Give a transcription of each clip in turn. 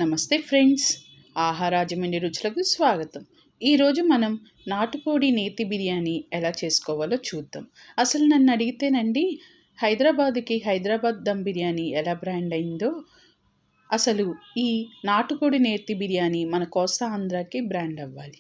నమస్తే ఫ్రెండ్స్, ఆహారాజమండ్రి రుచులకు స్వాగతం. ఈరోజు మనం నాటుకోడి నేతి బిర్యానీ ఎలా చేసుకోవాలో చూద్దాం. అసలు నన్ను అడిగితేనండి, హైదరాబాద్ దమ్ బిర్యానీ ఎలా బ్రాండ్ అయిందో, అసలు ఈ నాటుకోడి నేతి బిర్యానీ మన కోస్తా ఆంధ్రాకి బ్రాండ్ అవ్వాలి.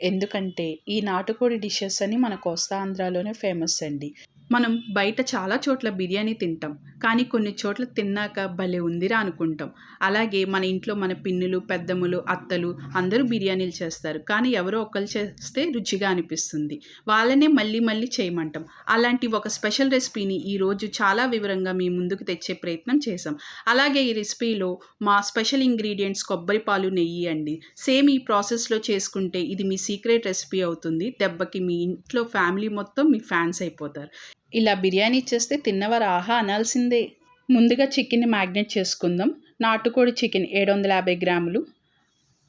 ఎందుకంటే ఈ నాటుకోడి డిషెస్ అని మన కోస్తా ఆంధ్రాలోనే ఫేమస్ అండి. మనం బయట చాలా చోట్ల బిర్యానీ తింటాం, కానీ కొన్ని చోట్ల తిన్నాక భలే ఉందిరా అనుకుంటాం. అలాగే మన ఇంట్లో మన పిన్నులు, పెద్దమ్మలు, అత్తలు అందరూ బిర్యానీలు చేస్తారు, కానీ ఎవరో ఒకరు చేస్తే రుచిగా అనిపిస్తుంది. వాళ్ళనే మళ్ళీ మళ్ళీ చేయమంటాం. అలాంటి ఒక స్పెషల్ రెసిపీని ఈరోజు చాలా వివరంగా మీ ముందుకు తెచ్చే ప్రయత్నం చేసాం. అలాగే ఈ రెసిపీలో మా స్పెషల్ ఇంగ్రీడియంట్స్ కొబ్బరి పాలు, నెయ్యి అండి. సేమ్ ఈ ప్రాసెస్లో చేసుకుంటే ఇది మీ సీక్రెట్ రెసిపీ అవుతుంది. దెబ్బకి మీ ఇంట్లో ఫ్యామిలీ మొత్తం మీ ఫ్యాన్స్ అయిపోతారు. ఇలా బిర్యానీ చేస్తే తిన్నవారు ఆహా అనాల్సిందే. ముందుగా చికెన్ని మ్యాగ్నేట్ చేసుకుందాం. నాటుకోడి చికెన్ 750 గ్రాములు.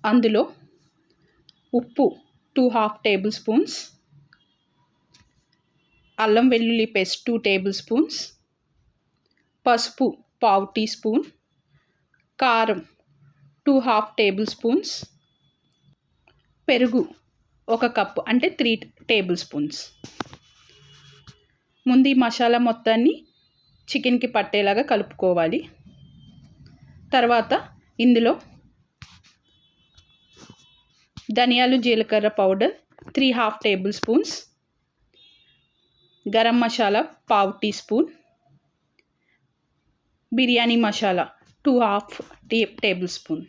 అందులో ఉప్పు 2½ టేబుల్ స్పూన్స్, అల్లం వెల్లుల్లి పేస్ట్ 2 టేబుల్ స్పూన్స్, పసుపు 1/2 టీ స్పూన్, కారం 2½ టేబుల్ స్పూన్స్, పెరుగు 1 కప్పు అంటే 3 టేబుల్ స్పూన్స్. ముందు ఈ మసాలా మొత్తాన్ని చికెన్కి పట్టేలాగా కలుపుకోవాలి. తర్వాత ఇందులో ధనియాలు, జీలకర్ర powder 3½ table spoons, garam masala 1/2 tea spoon, biryani masala 2½ table spoon.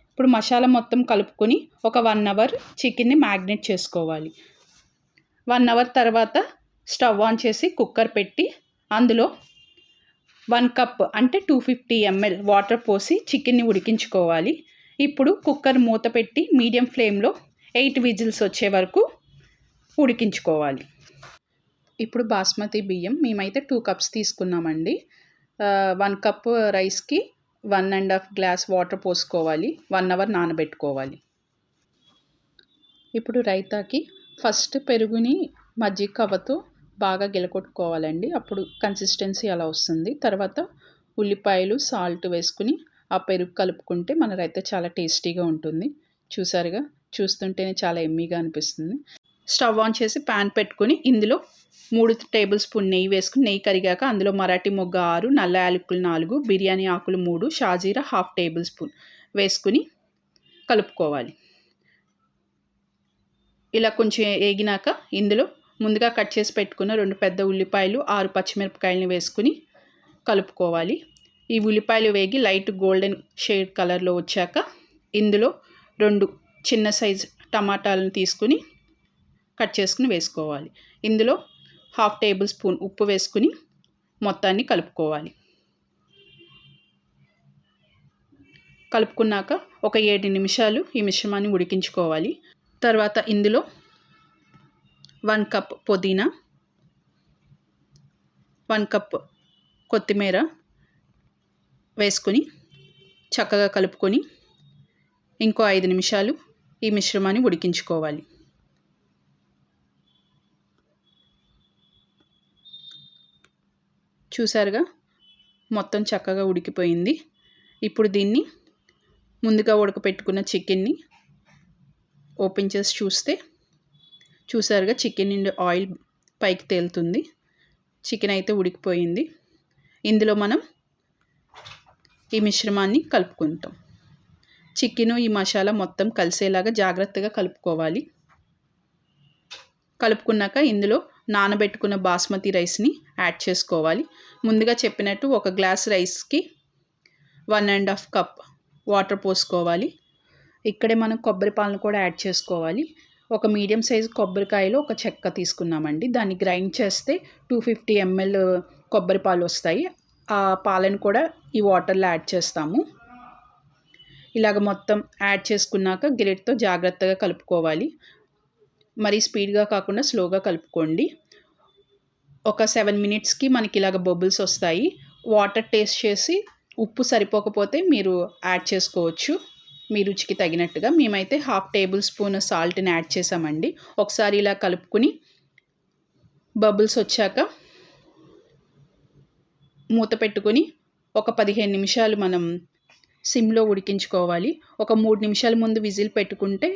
ఇప్పుడు మసాలా మొత్తం కలుపుకొని ఒక 1 అవర్ చికెన్ని మ్యాగ్నేట్ చేసుకోవాలి. 1 అవర్ తర్వాత స్టవ్ ఆన్ చేసి కుక్కర్ పెట్టి అందులో 1 కప్ అంటే 250 ml వాటర్ పోసి చికెన్ని ఉడికించుకోవాలి. ఇప్పుడు కుక్కర్ మూత పెట్టి మీడియం ఫ్లేమ్లో 8 విజిల్స్ వచ్చే వరకు ఉడికించుకోవాలి. ఇప్పుడు బాస్మతి బియ్యం మేమైతే 2 కప్స్ తీసుకున్నామండి. 1 కప్ రైస్కి 1½ గ్లాస్ వాటర్ పోసుకోవాలి. 1 అవర్ నానబెట్టుకోవాలి. ఇప్పుడు రైతాకి ఫస్ట్ పెరుగుని మజ్జిగ కవ్వతో బాగా గిలకొట్టుకోవాలండి. అప్పుడు కన్సిస్టెన్సీ అలా వస్తుంది. తర్వాత ఉల్లిపాయలు, సాల్ట్ వేసుకుని ఆ పెరుగు కలుపుకుంటే మన రైతా చాలా టేస్టీగా ఉంటుంది. చూసారుగా, చూస్తుంటేనే చాలా ఎమ్మీగా అనిపిస్తుంది. స్టవ్ ఆన్ చేసి ప్యాన్ పెట్టుకుని ఇందులో 3 టేబుల్ స్పూన్ నెయ్యి వేసుకుని, నెయ్యి కరిగాక అందులో మరాఠీ మొగ్గ 6, నల్ల యాలకులు 4, బిర్యానీ ఆకులు 3, షాజీరా 1/2 టేబుల్ స్పూన్ వేసుకుని కలుపుకోవాలి. ఇలా కొంచెం ఏగినాక ఇందులో ముందుగా కట్ చేసి పెట్టుకున్న 2 పెద్ద ఉల్లిపాయలు, 6 పచ్చిమిరపకాయలని వేసుకుని కలుపుకోవాలి. ఈ ఉల్లిపాయలు వేగి లైట్ గోల్డెన్ షేడ్ కలర్లో వచ్చాక ఇందులో 2 చిన్న సైజ్ టమాటాలను తీసుకుని కట్ చేసుకుని వేసుకోవాలి. ఇందులో 1/2 టేబుల్ స్పూన్ ఉప్పు వేసుకుని మొత్తాన్ని కలుపుకోవాలి. కలుపుకున్నాక ఒక 7 నిమిషాలు ఈ మిశ్రమాన్ని ఉడికించుకోవాలి. తర్వాత ఇందులో 1 కప్ పుదీనా, 1 కప్ కొత్తిమీర వేసుకొని చక్కగా కలుపుకొని ఇంకో 5 నిమిషాలు ఈ మిశ్రమాన్ని ఉడికించుకోవాలి. చూసారుగా, మొత్తం చక్కగా ఉడికిపోయింది. ఇప్పుడు దీన్ని ముందుగా ఉడకపెట్టుకున్న చికెన్ని ఓపెన్ చేసి చూసారుగా, చికెన్ నుండి ఆయిల్ పైకి తేలుతుంది. చికెన్ అయితే ఉడికిపోయింది. ఇందులో మనం ఈ మిశ్రమాన్ని కలుపుకుంటాం. చికెను ఈ మసాలా మొత్తం కలిసేలాగా జాగ్రత్తగా కలుపుకోవాలి. కలుపుకున్నాక ఇందులో నానబెట్టుకున్న బాస్మతి రైస్ని యాడ్ చేసుకోవాలి. ముందుగా చెప్పినట్టు 1 గ్లాస్ రైస్కి 1½ కప్ వాటర్ పోసుకోవాలి. ఇక్కడే మనం కొబ్బరి పాలను కూడా యాడ్ చేసుకోవాలి. ఒక మీడియం సైజు కొబ్బరికాయలో ఒక చెక్క తీసుకున్నామండి. దాన్ని గ్రైండ్ చేస్తే 250 ml కొబ్బరి పాలు వస్తాయి. ఆ పాలను కూడా ఈ వాటర్లో యాడ్ చేస్తాము. ఇలాగ మొత్తం యాడ్ చేసుకున్నాక గిరెట్తో జాగ్రత్తగా కలుపుకోవాలి. మరీ స్పీడ్గా కాకుండా స్లోగా కలుపుకోండి. ఒక 7 మినిట్స్కి మనకి ఇలాగ బబుల్స్ వస్తాయి. వాటర్ టేస్ట్ చేసి ఉప్పు సరిపోకపోతే మీరు యాడ్ చేసుకోవచ్చు మీ రుచికి తగినట్టుగా. మేమైతే 1/2 టేబుల్ స్పూన్ సాల్ట్ని యాడ్ చేసామండి. ఒకసారి ఇలా కలుపుకుని బబుల్స్ వచ్చాక మూత పెట్టుకొని ఒక 15 నిమిషాలు మనం సిమ్లో ఉడికించుకోవాలి. ఒక 3 నిమిషాల ముందు విజిల్ పెట్టుకుంటే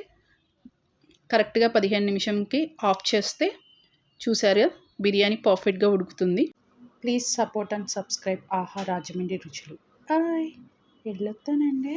కరెక్ట్‌గా 15 నిమిషంకి ఆఫ్ చేస్తే చూసారా బిర్యానీ పర్ఫెక్ట్‌గా ఉడుకుతుంది. ప్లీజ్ సపోర్ట్ అండ్ సబ్స్క్రైబ్ ఆహా రాజమండ్రి రుచులు. బాయ్. వెళ్ళొస్తానండి.